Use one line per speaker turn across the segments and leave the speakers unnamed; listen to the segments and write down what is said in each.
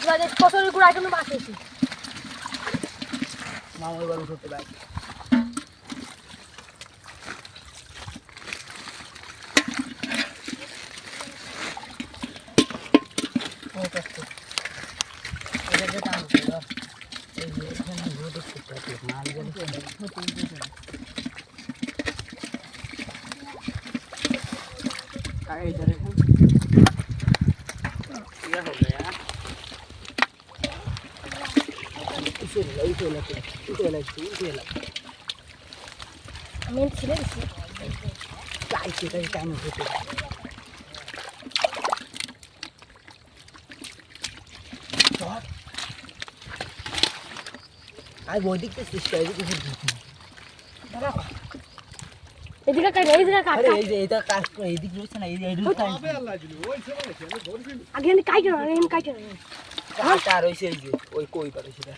কক্সবাজার কচুরি গুড়া এখনো মাছ হয়েছে
মামা এবার উঠতে পারে
আমি ছেলে দিচ্ছি
আর বই দেখতে চেষ্টা
এদিকে কাট এদিকে কাট
আরে এই যে এটা কাজ করে এই দিক রয়েছে না এই যে এদিকে
আগে আমি কাই কেন আমি কাই কেন
কাটা রয়েছে এই যে ওই কই পারে সেটা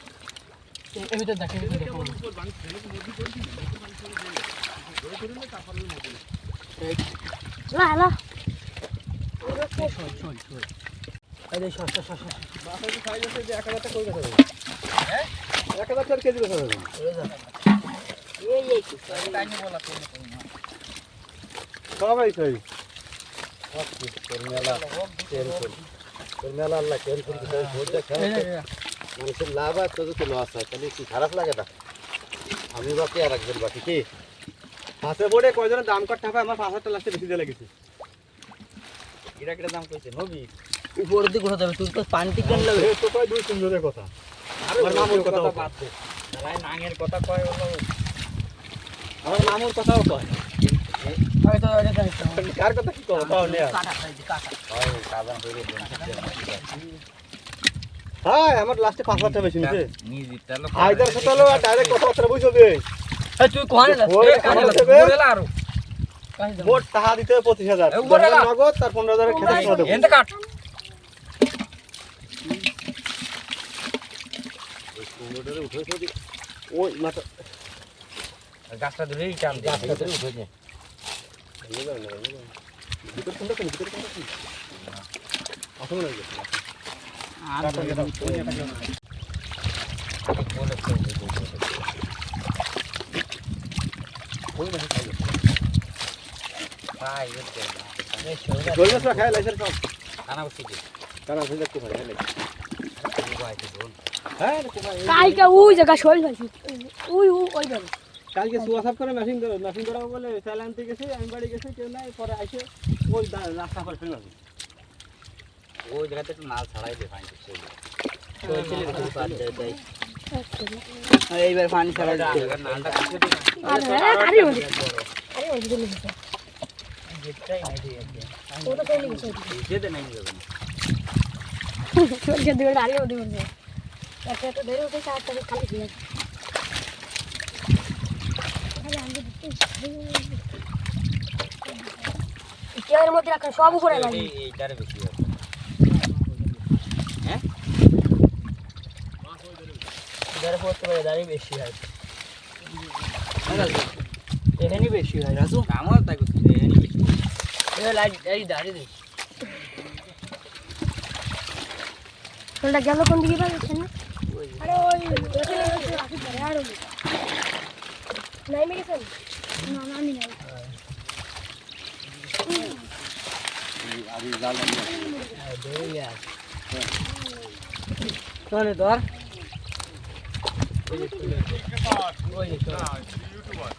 এই ভিতর দেখে দেখো
লা লা
এই যে শস
বাসায় খাই গেছে যে 1000 টাকা কই গেছে হ্যাঁ 1000 কেজি গেছে
এই টাইম বলা কোন
সবাই খাই তোর মেলা টেনশন তোর মেলা আল্লাহ টেনশন দিতে ভোজটা খেয়ে মানুষের লাভ আর তোদের তো লস হয় তাহলে কি খারাপ লাগে না আমি বাকি আর একজন বাকি কি হাতে বোর্ডে কয়জনের দাম কাটতে হবে আমার 5000 লাস্টে বেশি দিয়ে লেগেছে
এটা কিটা দাম কইছে নবী উপর দিকে ঘোরা যাবে তুই তো পান্টি কেন লাগে
এ তো কয় দুই তিন জনের কথা আমার মামুর কথা
বাদ দে তাই নাঙের কথা কয় হলো
আমার মামুর কথাও কয়
হয়তো এটা
কার কথা কি কও তাও নে
কাটা কাটা
হয় কাবান করে হ্যাঁ আমার লাস্টে 5000 টাকা বেশি নিছে
নিজেরটা লোক
হায়দার সাথে হলো আর ডাইরেক্ট কথা বুঝবে
এই তুই কোনে যাস
ওই কানে যাস
বলেলা আরো
মোট টাকা দিতে হবে 25000 নগদ তার 15000 এর খেতে টাকা দেব
এন্ড কাট
মোটরে উঠে যদি ওই মাথা
গাছটা ধরেই টান দে
গাছটা ধরে উঠে নে ভিতর কোনটা কোন ভিতর কোনটা কি আসলে না
আর
ওই না খাই
ভাই এটা
দই মাছ খাই লাইছেন সব
খানা বসে দে
কারণ হইলে কি হয় না
ভাই দোন
হ্যাঁ
কালকে ওই জায়গা শোল ফেলছি ওই জায়গা
কালকে সুয়াসাব করে মেশিন করাবো বলে চাল আনতে গেছি আমি বাড়ি গেছি কেউ নাই পরে আইসে ওই রাস্তা পর ফেলে আসি
ওই জায়গাতে একটু নাল ছাড়াই দে পানি সেই ওই ছেলে ভিতরে পার দেয় তাই আর এইবার পানি ছাড়াই দে নালটা কিছু দিন
আরে ওই দিকে লিখছে
যেটাই নাই দিয়ে
ওটা কই লিখছে
যেতে নাই যাবে না
চল কে দিবে আরে ওই দিকে একটা ধরে ওকে চারটা খালি দিয়ে আরে আমি দিতে কেয়ারের মধ্যে রাখা সব উপরে লাগে
এইটারে বেশি আছে হ্যাঁ এটারে পড়তে পারে দাঁড়ি বেশি হয় এখানেই বেশি হয় রাজু আমার তাই করতে এখানেই বেশি এই লাইট এই দাঁড়ি দে
তোমরা গেল কোন দিকে পাচ্ছেন না আরে ওই ওখানে রাখি পড়ে আর ওই নাই মেরেছেন না না আমি নাই
আরে জাল
দে ইয়ার চলে ধর ওই যে ইউটিউবার